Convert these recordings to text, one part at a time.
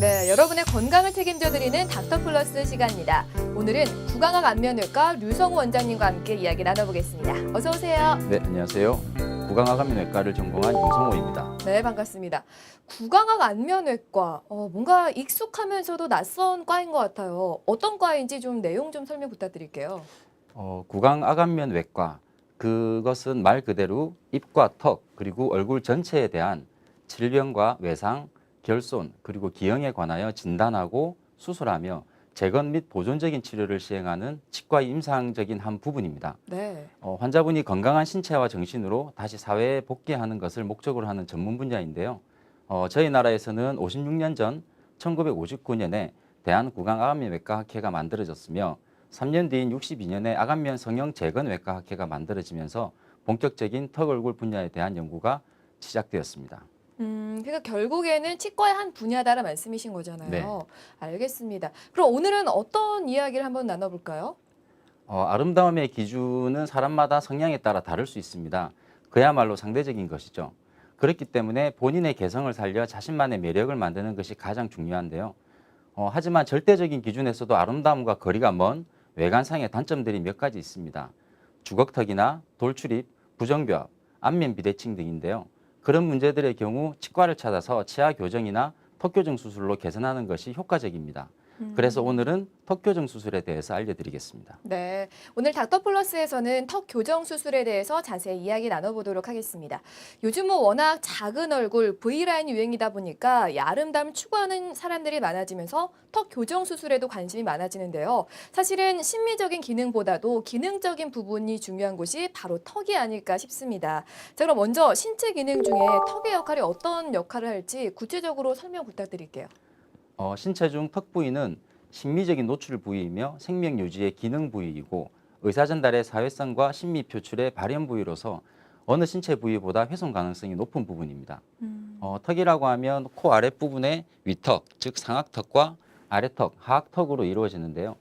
네, 여러분의 건강을 책임져드리는 닥터플러스 시간입니다. 오늘은 구강학 안면외과 류성우 원장님과 함께 이야기 나눠보겠습니다. 어서 오세요. 네, 안녕하세요. 구강학 안면외과를 전공한 유성호입니다. 네, 반갑습니다. 구강학 안면외과, 뭔가 익숙하면서도 낯선 과인 것 같아요. 어떤 과인지 좀 내용 좀 설명 부탁드릴게요. 구강학 안면외과, 그것은 말 그대로 입과 턱 그리고 얼굴 전체에 대한 질병과 외상, 결손 그리고 기형에 관하여 진단하고 수술하며 재건 및 보존적인 치료를 시행하는 치과의 임상적인 한 부분입니다. 네. 환자분이 건강한 신체와 정신으로 다시 사회에 복귀하는 것을 목적으로 하는 전문 분야인데요. 저희 나라에서는 56년 전 1959년에 대한구강암면외과 학회가 만들어졌으며 3년 뒤인 62년에 악암면 성형 재건외과 학회가 만들어지면서 본격적인 턱 얼굴 분야에 대한 연구가 시작되었습니다. 그러니까 결국에는 치과의 한 분야다라는 말씀이신 거잖아요. 네. 알겠습니다. 그럼 오늘은 어떤 이야기를 한번 나눠볼까요? 아름다움의 기준은 사람마다 성향에 따라 다를 수 있습니다. 그야말로 상대적인 것이죠. 그렇기 때문에 본인의 개성을 살려 자신만의 매력을 만드는 것이 가장 중요한데요. 하지만 절대적인 기준에서도 아름다움과 거리가 먼 외관상의 단점들이 몇 가지 있습니다. 주걱턱이나 돌출입, 부정교합, 안면 비대칭 등인데요. 그런 문제들의 경우 치과를 찾아서 치아 교정이나 턱 교정 수술로 개선하는 것이 효과적입니다. 그래서 오늘은 턱 교정 수술에 대해서 알려드리겠습니다. 네, 오늘 닥터플러스에서는 턱 교정 수술에 대해서 자세히 이야기 나눠보도록 하겠습니다. 요즘은 워낙 작은 얼굴, V라인이 유행이다 보니까 이 아름다움 추구하는 사람들이 많아지면서 턱 교정 수술에도 관심이 많아지는데요. 사실은 심미적인 기능보다도 기능적인 부분이 중요한 곳이 바로 턱이 아닐까 싶습니다. 자, 그럼 먼저 신체 기능 중에 턱의 역할이 어떤 역할을 할지 구체적으로 설명 부탁드릴게요. 신체 중 턱 부위는 심미적인 노출 부위이며 생명 유지의 기능 부위이고 의사 전달의 사회성과 심미 표출의 발현 부위로서 어느 신체 부위보다 훼손 가능성이 높은 부분입니다. 턱이라고 하면 코 아랫부분의 위턱, 즉 상악턱과 아래턱, 하악턱으로 이루어지는데요.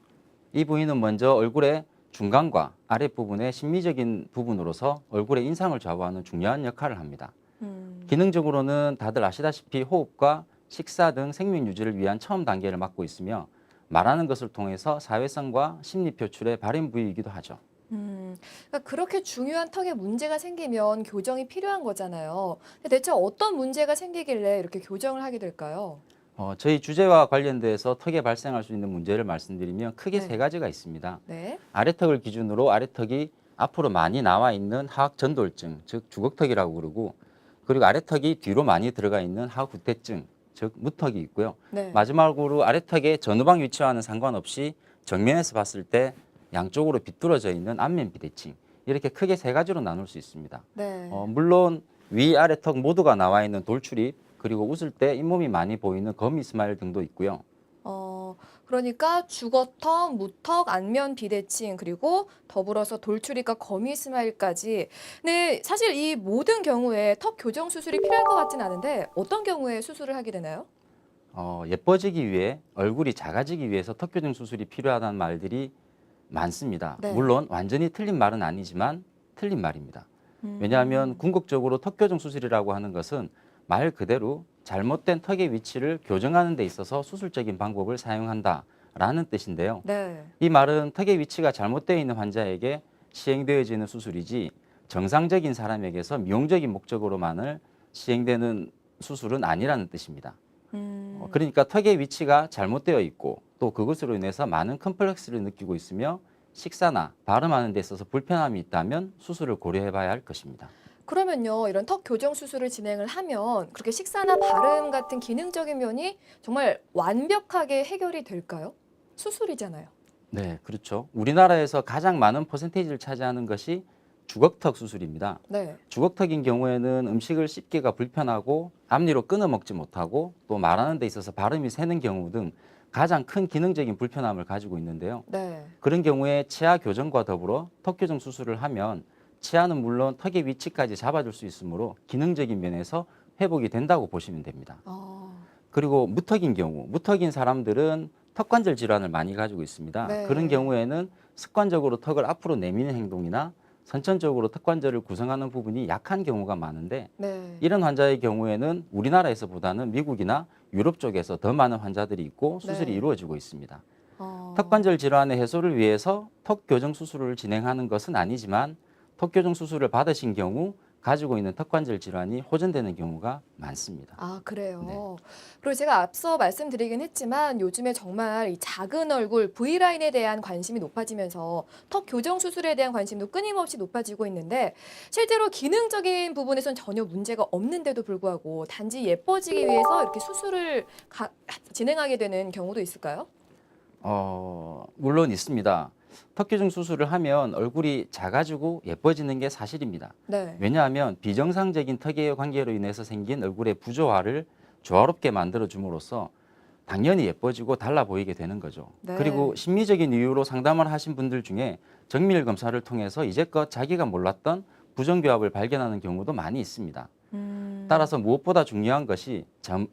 이 부위는 먼저 얼굴의 중간과 아랫부분의 심미적인 부분으로서 얼굴의 인상을 좌우하는 중요한 역할을 합니다. 기능적으로는 다들 아시다시피 호흡과 식사 등 생명 유지를 위한 처음 단계를 맡고 있으며 말하는 것을 통해서 사회성과 심리 표출의 발현 부위이기도 하죠. 그러니까 그렇게 중요한 턱에 문제가 생기면 교정이 필요한 거잖아요. 근데 대체 어떤 문제가 생기길래 이렇게 교정을 하게 될까요? 저희 주제와 관련돼서 턱에 발생할 수 있는 문제를 말씀드리면 크게 네. 세 가지가 있습니다. 네. 아래턱을 기준으로 아래턱이 앞으로 많이 나와 있는 하악전돌증, 즉 주걱턱이라고 그러고, 그리고 아래턱이 뒤로 많이 들어가 있는 하악후퇴증, 즉 무턱이 있고요. 네. 마지막으로 아래턱의 전후방 위치와는 상관없이 정면에서 봤을 때 양쪽으로 비뚤어져 있는 안면 비대칭, 이렇게 크게 세 가지로 나눌 수 있습니다. 네. 물론 위, 아래턱 모두가 나와 있는 돌출입, 그리고 웃을 때 잇몸이 많이 보이는 거미 스마일 등도 있고요. 그러니까 주거턱, 무턱, 안면 비대칭, 그리고 더불어서 돌출입과 거미 스마일까지. 네, 사실 이 모든 경우에 턱 교정 수술이 필요할 것 같진 않은데 어떤 경우에 수술을 하게 되나요? 예뻐지기 위해, 얼굴이 작아지기 위해서 턱 교정 수술이 필요하다는 말들이 많습니다. 네. 물론 완전히 틀린 말은 아니지만 틀린 말입니다. 음. 왜냐하면 궁극적으로 턱 교정 수술이라고 하는 것은 말 그대로 잘못된 턱의 위치를 교정하는 데 있어서 수술적인 방법을 사용한다라는 뜻인데요. 네. 이 말은 턱의 위치가 잘못되어 있는 환자에게 시행되어지는 수술이지 정상적인 사람에게서 미용적인 목적으로만을 시행되는 수술은 아니라는 뜻입니다. 그러니까 턱의 위치가 잘못되어 있고 또 그것으로 인해서 많은 컴플렉스를 느끼고 있으며 식사나 발음하는 데 있어서 불편함이 있다면 수술을 고려해 봐야 할 것입니다. 그러면요, 이런 턱 교정 수술을 진행을 하면 그렇게 식사나 발음 같은 기능적인 면이 정말 완벽하게 해결이 될까요? 수술이잖아요. 네, 그렇죠. 우리나라에서 가장 많은 퍼센테이지를 차지하는 것이 주걱턱 수술입니다. 네. 주걱턱인 경우에는 음식을 씹기가 불편하고 앞니로 끊어 먹지 못하고 또 말하는 데 있어서 발음이 새는 경우 등 가장 큰 기능적인 불편함을 가지고 있는데요. 네. 그런 경우에 치아 교정과 더불어 턱 교정 수술을 하면 치아는 물론 턱의 위치까지 잡아줄 수 있으므로 기능적인 면에서 회복이 된다고 보시면 됩니다. 그리고 무턱인 경우, 무턱인 사람들은 턱관절 질환을 많이 가지고 있습니다. 네. 그런 경우에는 습관적으로 턱을 앞으로 내미는 행동이나 선천적으로 턱관절을 구성하는 부분이 약한 경우가 많은데 네. 이런 환자의 경우에는 우리나라에서보다는 미국이나 유럽 쪽에서 더 많은 환자들이 있고 수술이 네. 이루어지고 있습니다. 어. 턱관절 질환의 해소를 위해서 턱 교정 수술을 진행하는 것은 아니지만 턱 교정 수술을 받으신 경우 가지고 있는 턱관절 질환이 호전되는 경우가 많습니다. 아, 그래요. 네. 그리고 제가 앞서 말씀드리긴 했지만 요즘에 정말 이 작은 얼굴 V라인에 대한 관심이 높아지면서 턱 교정 수술에 대한 관심도 끊임없이 높아지고 있는데 실제로 기능적인 부분에선 전혀 문제가 없는데도 불구하고 단지 예뻐지기 위해서 이렇게 수술을 진행하게 되는 경우도 있을까요? 물론 있습니다. 턱 교정 수술을 하면 얼굴이 작아지고 예뻐지는 게 사실입니다. 네. 왜냐하면 비정상적인 턱의 관계로 인해서 생긴 얼굴의 부조화를 조화롭게 만들어 줌으로써 당연히 예뻐지고 달라 보이게 되는 거죠. 네. 그리고 심리적인 이유로 상담을 하신 분들 중에 정밀 검사를 통해서 이제껏 자기가 몰랐던 부정교합을 발견하는 경우도 많이 있습니다. 따라서 무엇보다 중요한 것이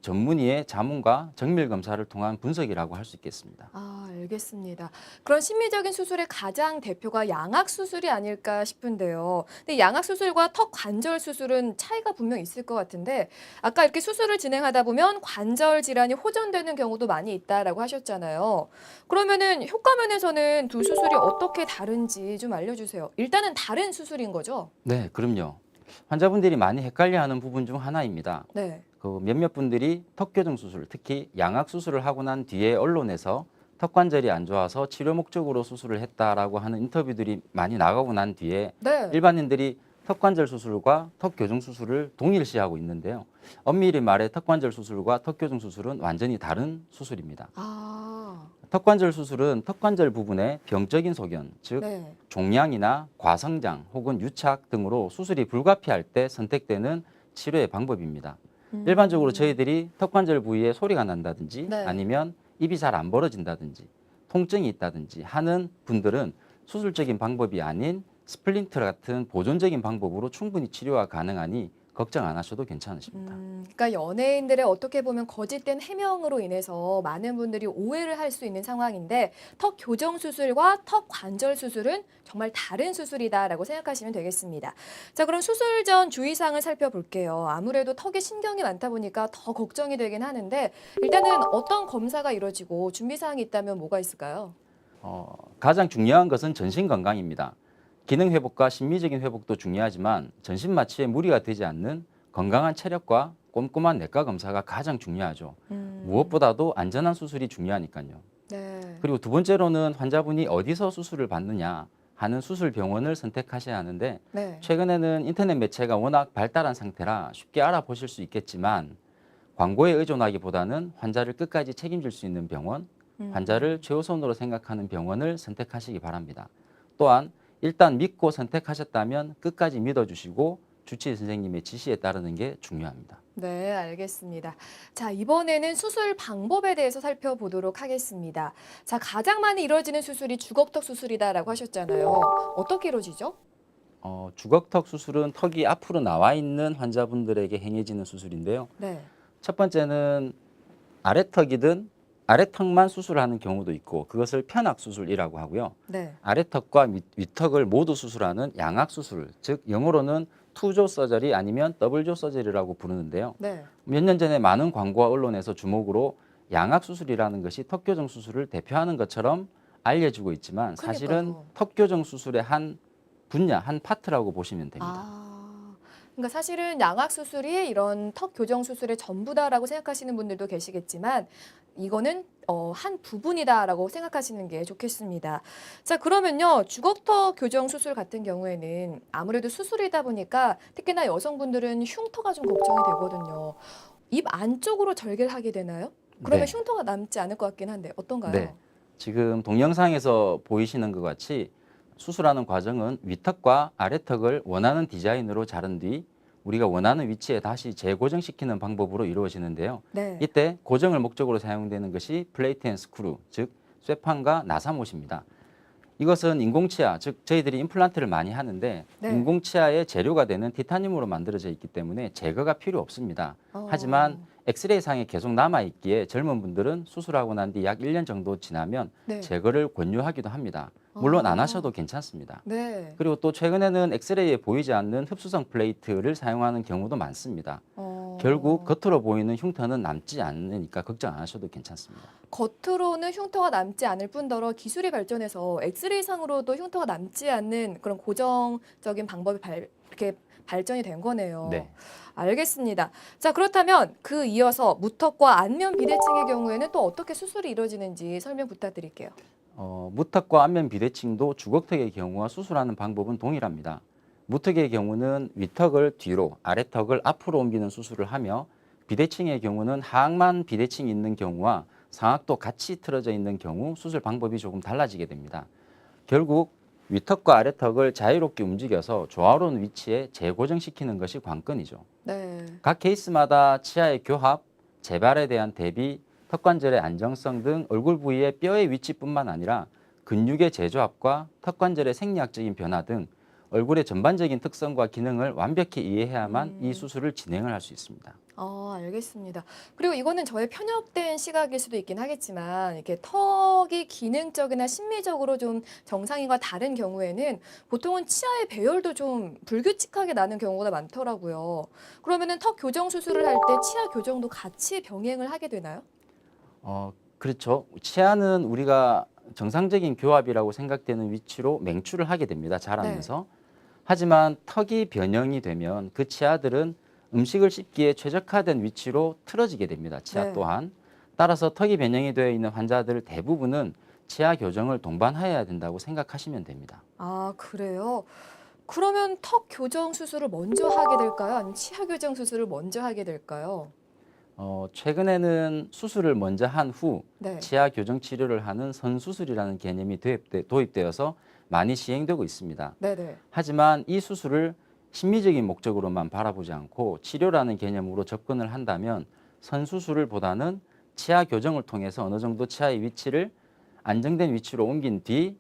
전문의의 자문과 정밀 검사를 통한 분석이라고 할 수 있겠습니다. 아, 알겠습니다. 그런 심미적인 수술의 가장 대표가 양악 수술이 아닐까 싶은데요. 근데 양악 수술과 턱 관절 수술은 차이가 분명 있을 것 같은데 아까 이렇게 수술을 진행하다 보면 관절 질환이 호전되는 경우도 많이 있다라고 하셨잖아요. 그러면은 효과 면에서는 두 수술이 어떻게 다른지 좀 알려주세요. 일단은 다른 수술인 거죠? 네, 그럼요. 환자분들이 많이 헷갈려하는 부분 중 하나입니다. 네. 그 몇몇 분들이 턱 교정 수술, 특히 양악 수술을 하고 난 뒤에 언론에서 턱 관절이 안 좋아서 치료 목적으로 수술을 했다라고 하는 인터뷰들이 많이 나가고 난 뒤에 네. 일반인들이 턱 관절 수술과 턱 교정 수술을 동일시하고 있는데요. 엄밀히 말해 턱 관절 수술과 턱 교정 수술은 완전히 다른 수술입니다. 아, 턱 관절 수술은 턱 관절 부분의 병적인 소견, 즉 네. 종양이나 과성장 혹은 유착 등으로 수술이 불가피할 때 선택되는 치료의 방법입니다. 일반적으로 저희들이 턱 관절 부위에 소리가 난다든지 네. 아니면 입이 잘 안 벌어진다든지 통증이 있다든지 하는 분들은 수술적인 방법이 아닌 스플린트 같은 보존적인 방법으로 충분히 치료가 가능하니 걱정 안 하셔도 괜찮으십니다. 그러니까 연예인들의 어떻게 보면 거짓된 해명으로 인해서 많은 분들이 오해를 할 수 있는 상황인데 턱 교정 수술과 턱 관절 수술은 정말 다른 수술이다라고 생각하시면 되겠습니다. 자, 그럼 수술 전 주의사항을 살펴볼게요. 아무래도 턱에 신경이 많다 보니까 더 걱정이 되긴 하는데 일단은 어떤 검사가 이루어지고 준비사항이 있다면 뭐가 있을까요? 가장 중요한 것은 전신 건강입니다. 기능 회복과 심미적인 회복도 중요하지만 전신 마취에 무리가 되지 않는 건강한 체력과 꼼꼼한 내과 검사가 가장 중요하죠. 무엇보다도 안전한 수술이 중요하니까요. 네. 그리고 두 번째로는 환자분이 어디서 수술을 받느냐 하는 수술 병원을 선택하셔야 하는데 네. 최근에는 인터넷 매체가 워낙 발달한 상태라 쉽게 알아보실 수 있겠지만 광고에 의존하기보다는 환자를 끝까지 책임질 수 있는 병원, 환자를 최우선으로 생각하는 병원을 선택하시기 바랍니다. 또한 일단 믿고 선택하셨다면 끝까지 믿어주시고 주치의 선생님의 지시에 따르는 게 중요합니다. 네, 알겠습니다. 자, 이번에는 수술 방법에 대해서 살펴보도록 하겠습니다. 자, 가장 많이 이루어지는 수술이 주걱턱 수술이다라고 하셨잖아요. 어떻게 이루어지죠? 주걱턱 수술은 턱이 앞으로 나와 있는 환자분들에게 행해지는 수술인데요. 네. 첫 번째는 아래턱이든 아래턱만 수술하는 경우도 있고 그것을 편악 수술이라고 하고요. 네. 아래턱과 윗턱을 모두 수술하는 양악 수술, 즉 영어로는 투조 서저리 아니면 더블조 서저리라고 부르는데요. 네. 몇 년 전에 많은 광고와 언론에서 주목으로 양악 수술이라는 것이 턱 교정 수술을 대표하는 것처럼 알려지고 있지만 사실은 그러니까요. 턱 교정 수술의 한 분야, 한 파트라고 보시면 됩니다. 아, 그러니까 사실은 양악 수술이 이런 턱 교정 수술의 전부다라고 생각하시는 분들도 계시겠지만 이거는 한 부분이다라고 생각하시는 게 좋겠습니다. 자, 그러면요. 주걱턱 교정 수술 같은 경우에는 아무래도 수술이다 보니까 특히나 여성분들은 흉터가 좀 걱정이 되거든요. 입 안쪽으로 절개를 하게 되나요? 그러면 네. 흉터가 남지 않을 것 같긴 한데 어떤가요? 네. 지금 동영상에서 보이시는 것 같이 수술하는 과정은 윗턱과 아래턱을 원하는 디자인으로 자른 뒤 우리가 원하는 위치에 다시 재고정시키는 방법으로 이루어지는데요. 네. 이때 고정을 목적으로 사용되는 것이 플레이트 앤 스크루, 즉 쇠판과 나사못입니다. 이것은 인공치아, 즉 저희들이 임플란트를 많이 하는데 네. 인공치아의 재료가 되는 티타늄으로 만들어져 있기 때문에 제거가 필요 없습니다. 어. 하지만 엑스레이상에 계속 남아있기에 젊은 분들은 수술하고 난 뒤 약 1년 정도 지나면 네. 제거를 권유하기도 합니다. 물론 안 아. 하셔도 괜찮습니다. 네. 그리고 또 최근에는 엑스레이에 보이지 않는 흡수성 플레이트를 사용하는 경우도 많습니다. 결국 겉으로 보이는 흉터는 남지 않으니까 걱정 안 하셔도 괜찮습니다. 겉으로는 흉터가 남지 않을 뿐더러 기술이 발전해서 엑스레이상으로도 흉터가 남지 않는 그런 고정적인 방법이 이렇게 발전이 된 거네요. 네. 알겠습니다. 자, 그렇다면 그 이어서 무턱과 안면 비대칭의 경우에는 또 어떻게 수술이 이루어지는지 설명 부탁드릴게요. 무턱과 안면 비대칭도 주걱턱의 경우와 수술하는 방법은 동일합니다. 무턱의 경우는 위턱을 뒤로, 아래턱을 앞으로 옮기는 수술을 하며 비대칭의 경우는 하악만 비대칭이 있는 경우와 상악도 같이 틀어져 있는 경우 수술 방법이 조금 달라지게 됩니다. 결국 위턱과 아래턱을 자유롭게 움직여서 조화로운 위치에 재고정시키는 것이 관건이죠. 네. 각 케이스마다 치아의 교합, 재발에 대한 대비, 턱관절의 안정성 등 얼굴 부위의 뼈의 위치뿐만 아니라 근육의 재조합과 턱관절의 생리학적인 변화 등 얼굴의 전반적인 특성과 기능을 완벽히 이해해야만 이 수술을 진행을 할 수 있습니다. 알겠습니다. 그리고 이거는 저의 편협된 시각일 수도 있긴 하겠지만 이렇게 턱이 기능적이나 심미적으로 좀 정상인과 다른 경우에는 보통은 치아의 배열도 좀 불규칙하게 나는 경우가 많더라고요. 그러면은 턱 교정 수술을 할 때 치아 교정도 같이 병행을 하게 되나요? 그렇죠. 치아는 우리가 정상적인 교합이라고 생각되는 위치로 맹추를 하게 됩니다. 자라면서. 하지만 턱이 변형이 되면 그 치아들은 음식을 씹기에 최적화된 위치로 틀어지게 됩니다. 치아 네. 또한. 따라서 턱이 변형이 되어 있는 환자들 대부분은 치아 교정을 동반해야 된다고 생각하시면 됩니다. 아, 그래요? 그러면 턱 교정 수술을 먼저 하게 될까요? 아니면 치아 교정 수술을 먼저 하게 될까요? 최근에는 수술을 먼저 한 후 네. 치아 교정 치료를 하는 선수술이라는 개념이 도입되어서 많이 시행되고 있습니다. 네네. 하지만 이 수술을 심미적인 목적으로만 바라보지 않고 치료라는 개념으로 접근을 한다면 선수술보다는 치아 교정을 통해서 어느 정도 치아의 위치를 안정된 위치로 옮긴 뒤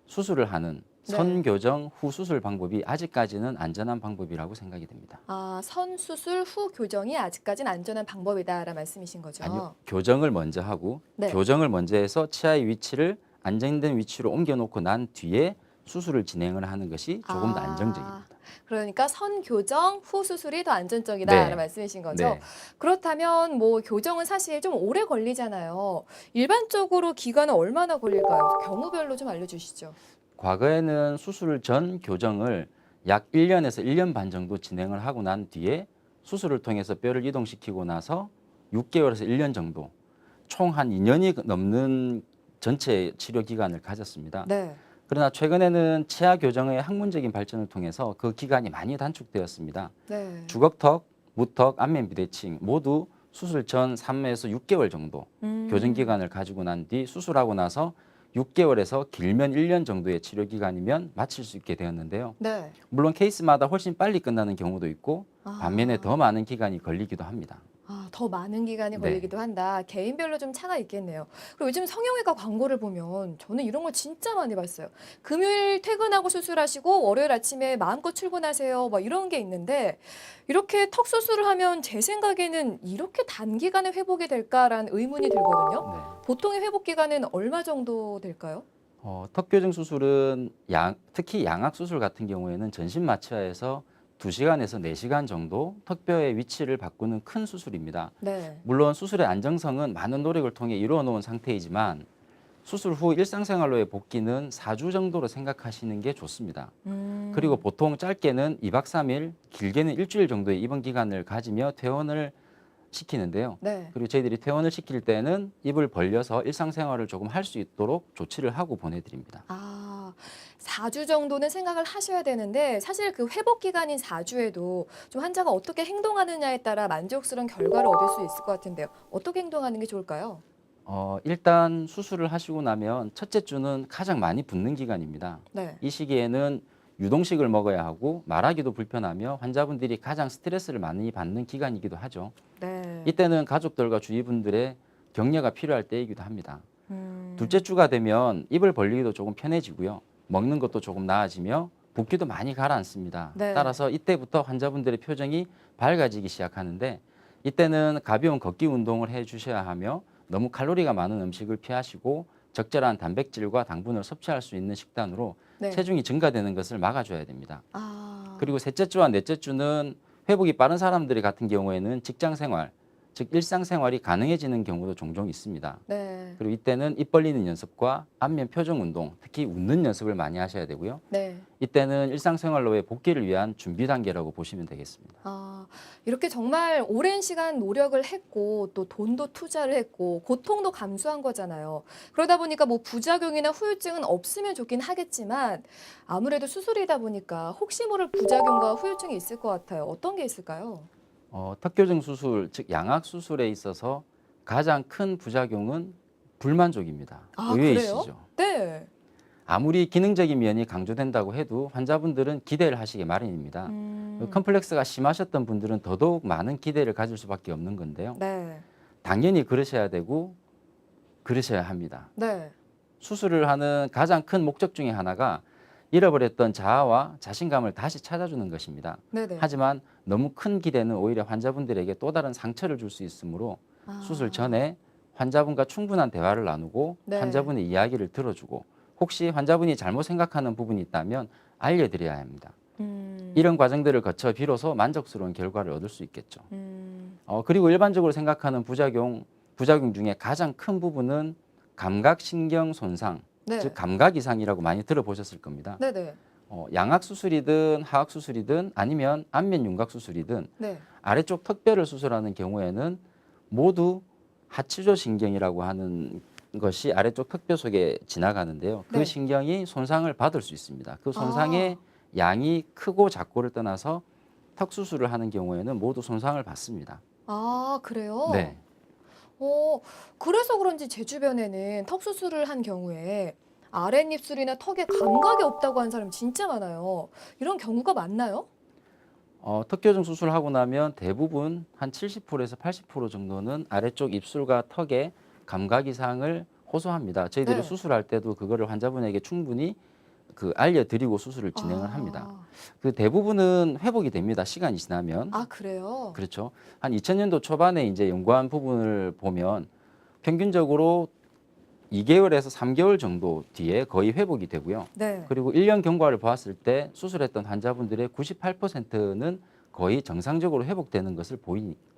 수술을 하는 선교정 후 수술 방법이 아직까지는 안전한 방법이라고 생각이 됩니다. 아, 선수술 후 교정이 아직까지는 안전한 방법이다라는 말씀이신 거죠? 아니요, 교정을 먼저 하고 네. 교정을 먼저 해서 치아의 위치를 안정된 위치로 옮겨놓고 난 뒤에 수술을 진행을 하는 것이 조금 더 안정적입니다. 그러니까 선교정 후 수술이 더 안전적이다라는 네. 말씀이신 거죠? 네. 그렇다면 뭐 교정은 사실 좀 오래 걸리잖아요. 일반적으로 기간은 얼마나 걸릴까요? 경우별로 좀 알려주시죠. 과거에는 수술 전 교정을 약 1년에서 1년 반 정도 진행을 하고 난 뒤에 수술을 통해서 뼈를 이동시키고 나서 6개월에서 1년 정도 총 한 2년이 넘는 전체 치료 기간을 가졌습니다. 네. 그러나 최근에는 치아 교정의 학문적인 발전을 통해서 그 기간이 많이 단축되었습니다. 네. 주걱턱, 무턱, 안면 비대칭 모두 수술 전 3에서 6개월 정도 교정 기간을 가지고 난 뒤 수술하고 나서 6개월에서 길면 1년 정도의 치료 기간이면 마칠 수 있게 되었는데요. 네. 물론 케이스마다 훨씬 빨리 끝나는 경우도 있고 아. 반면에 더 많은 기간이 걸리기도 합니다. 더 많은 기간이 네. 걸리기도 한다. 개인별로 좀 차가 있겠네요. 그리고 요즘 성형외과 광고를 보면 저는 이런 걸 진짜 많이 봤어요. 금요일 퇴근하고 수술하시고 월요일 아침에 마음껏 출근하세요. 막 이런 게 있는데 이렇게 턱 수술을 하면 제 생각에는 이렇게 단기간에 회복이 될까라는 의문이 들거든요. 네. 보통의 회복 기간은 얼마 정도 될까요? 턱 교정 수술은 특히 양악 수술 같은 경우에는 전신 마취하에서 2시간에서 4시간 정도 턱뼈의 위치를 바꾸는 큰 수술입니다. 네. 물론 수술의 안정성은 많은 노력을 통해 이루어 놓은 상태이지만 수술 후 일상생활로의 복귀는 4주 정도로 생각하시는 게 좋습니다. 그리고 보통 짧게는 2박 3일, 길게는 일주일 정도의 입원 기간을 가지며 퇴원을 시키는데요. 네. 그리고 저희들이 퇴원을 시킬 때는 입을 벌려서 일상생활을 조금 할 수 있도록 조치를 하고 보내드립니다. 4주 정도는 생각을 하셔야 되는데 사실 그 회복 기간인 4주에도 좀 환자가 어떻게 행동하느냐에 따라 만족스러운 결과를 얻을 수 있을 것 같은데요. 어떻게 행동하는 게 좋을까요? 일단 수술을 하시고 나면 첫째 주는 가장 많이 붓는 기간입니다. 네. 이 시기에는 유동식을 먹어야 하고 말하기도 불편하며 환자분들이 가장 스트레스를 많이 받는 기간이기도 하죠. 네. 이때는 가족들과 주위 분들의 격려가 필요할 때이기도 합니다. 음. 둘째 주가 되면 입을 벌리기도 조금 편해지고요. 먹는 것도 조금 나아지며 붓기도 많이 가라앉습니다. 네. 따라서 이때부터 환자분들의 표정이 밝아지기 시작하는데 이때는 가벼운 걷기 운동을 해주셔야 하며 너무 칼로리가 많은 음식을 피하시고 적절한 단백질과 당분을 섭취할 수 있는 식단으로 네. 체중이 증가되는 것을 막아줘야 됩니다. 아, 그리고 셋째 주와 넷째 주는 회복이 빠른 사람들이 같은 경우에는 직장 생활, 즉 일상생활이 가능해지는 경우도 종종 있습니다. 네. 그리고 이때는 입 벌리는 연습과 안면 표정 운동, 특히 웃는 연습을 많이 하셔야 되고요. 네. 이때는 일상생활로의 복귀를 위한 준비 단계라고 보시면 되겠습니다. 아, 이렇게 정말 오랜 시간 노력을 했고 또 돈도 투자를 했고 고통도 감수한 거잖아요. 그러다 보니까 뭐 부작용이나 후유증은 없으면 좋긴 하겠지만 아무래도 수술이다 보니까 혹시 모를 부작용과 후유증이 있을 것 같아요. 어떤 게 있을까요? 턱교정 수술, 즉 양악 수술에 있어서 가장 큰 부작용은 불만족입니다. 아, 그래요? 의외이시죠? 네. 아무리 기능적인 면이 강조된다고 해도 환자분들은 기대를 하시기 마련입니다. 컴플렉스가 심하셨던 분들은 더더욱 많은 기대를 가질 수밖에 없는 건데요. 네. 당연히 그러셔야 되고 그러셔야 합니다. 네. 수술을 하는 가장 큰 목적 중에 하나가 잃어버렸던 자아와 자신감을 다시 찾아주는 것입니다. 네네. 하지만 너무 큰 기대는 오히려 환자분들에게 또 다른 상처를 줄 수 있으므로 아. 수술 전에 환자분과 충분한 대화를 나누고 네. 환자분의 이야기를 들어주고 혹시 환자분이 잘못 생각하는 부분이 있다면 알려드려야 합니다. 이런 과정들을 거쳐 비로소 만족스러운 결과를 얻을 수 있겠죠. 그리고 일반적으로 생각하는 부작용 중에 가장 큰 부분은 감각신경 손상, 네. 즉 감각 이상이라고 많이 들어보셨을 겁니다. 네네. 양악 수술이든 하악 수술이든 아니면 안면 윤곽 수술이든 네. 아래쪽 턱뼈를 수술하는 경우에는 모두 하치조 신경이라고 하는 것이 아래쪽 턱뼈 속에 지나가는데요. 그 네. 신경이 손상을 받을 수 있습니다. 그 손상의 양이 크고 작고를 떠나서 턱 수술을 하는 경우에는 모두 손상을 받습니다. 아, 그래요? 네. 그래서 그런지 제 주변에는 턱 수술을 한 경우에 아랫입술이나 턱에 감각이 없다고 하는 사람 진짜 많아요. 이런 경우가 많나요? 턱교정 수술하고 나면 대부분 한 70%에서 80% 정도는 아래쪽 입술과 턱에 감각 이상을 호소합니다. 저희들이 네. 수술할 때도 그거를 환자분에게 충분히 알려드리고 수술을 진행을 합니다. 그 대부분은 회복이 됩니다. 시간이 지나면. 아, 그래요? 그렇죠. 한 2000년도 초반에 이제 연구한 부분을 보면 평균적으로 2개월에서 3개월 정도 뒤에 거의 회복이 되고요. 네. 그리고 1년 경과를 보았을 때 수술했던 환자분들의 98%는 거의 정상적으로 회복되는 것을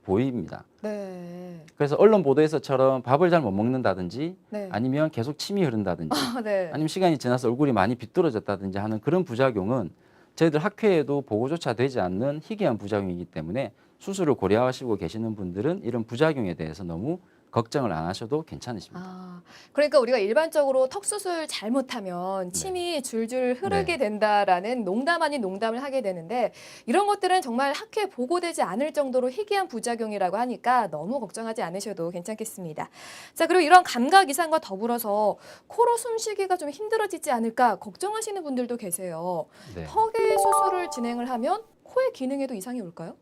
보입니다. 네. 그래서 언론 보도에서처럼 밥을 잘 못 먹는다든지 네. 아니면 계속 침이 흐른다든지 네. 아니면 시간이 지나서 얼굴이 많이 비뚤어졌다든지 하는 그런 부작용은 저희들 학회에도 보고조차 되지 않는 희귀한 부작용이기 때문에 수술을 고려하시고 계시는 분들은 이런 부작용에 대해서 너무 걱정을 안 하셔도 괜찮으십니다. 그러니까 우리가 일반적으로 턱 수술 잘못하면 침이 줄줄 흐르게 된다라는 농담 아닌 농담을 하게 되는데 이런 것들은 정말 학회에 보고되지 않을 정도로 희귀한 부작용이라고 하니까 너무 걱정하지 않으셔도 괜찮겠습니다. 자, 그리고 이런 감각 이상과 더불어서 코로 숨쉬기가 좀 힘들어지지 않을까 걱정하시는 분들도 계세요. 네. 턱에 수술을 진행을 하면 코의 기능에도 이상이 올까요?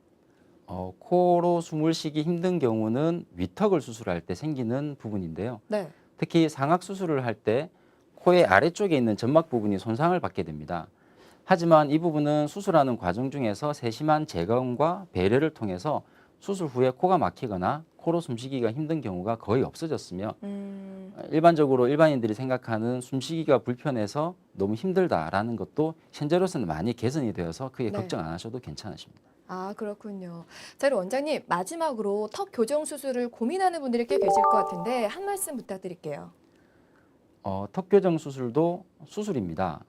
코로 숨을 쉬기 힘든 경우는 위턱을 수술할 때 생기는 부분인데요. 네. 특히 상악 수술을 할 때 코의 아래쪽에 있는 점막 부분이 손상을 받게 됩니다. 하지만 이 부분은 수술하는 과정 중에서 세심한 재검과 배려를 통해서 수술 후에 코가 막히거나 코로 숨쉬기가 힘든 경우가 거의 없어졌으며 일반적으로 일반인들이 생각하는 숨쉬기가 불편해서 너무 힘들다라는 것도 현재로서는 많이 개선이 되어서 크게 네. 걱정 안 하셔도 괜찮으십니다. 아, 그렇군요. 자, 그럼 원장님 마지막으로 턱 교정 수술을 고민하는 분들이 꽤 계실 것 같은데 한 말씀 부탁드릴게요. 턱 교정 수술도 수술입니다.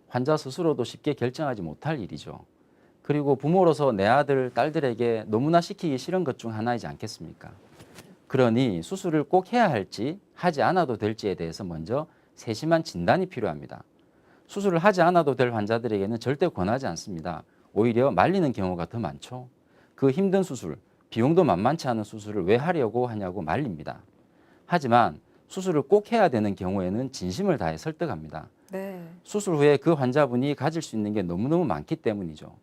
환자 스스로도 쉽게 결정하지 못할 일이죠. 그리고 부모로서 내 아들, 딸들에게 너무나 시키기 싫은 것 중 하나이지 않겠습니까? 그러니 수술을 꼭 해야 할지 하지 않아도 될지에 대해서 먼저 세심한 진단이 필요합니다. 수술을 하지 않아도 될 환자들에게는 절대 권하지 않습니다. 오히려 말리는 경우가 더 많죠. 그 힘든 수술, 비용도 만만치 않은 수술을 왜 하려고 하냐고 말립니다. 하지만 수술을 꼭 해야 되는 경우에는 진심을 다해 설득합니다. 네. 수술 후에 그 환자분이 가질 수 있는 게 너무너무 많기 때문이죠.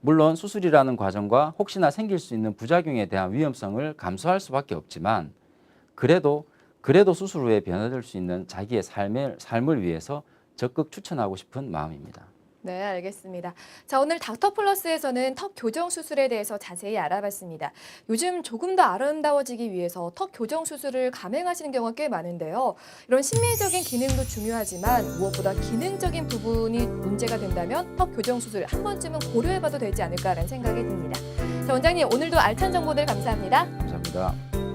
물론 수술이라는 과정과 혹시나 생길 수 있는 부작용에 대한 위험성을 감수할 수밖에 없지만 그래도 수술 후에 변화될 수 있는 자기의 삶을 위해서 적극 추천하고 싶은 마음입니다. 네, 알겠습니다. 자, 오늘 닥터플러스에서는 턱 교정 수술에 대해서 자세히 알아봤습니다. 요즘 조금 더 아름다워지기 위해서 턱 교정 수술을 감행하시는 경우가 꽤 많은데요. 이런 심미적인 기능도 중요하지만 무엇보다 기능적인 부분이 문제가 된다면 턱 교정 수술 한 번쯤은 고려해봐도 되지 않을까라는 생각이 듭니다. 자, 원장님 오늘도 알찬 정보들 감사합니다. 감사합니다.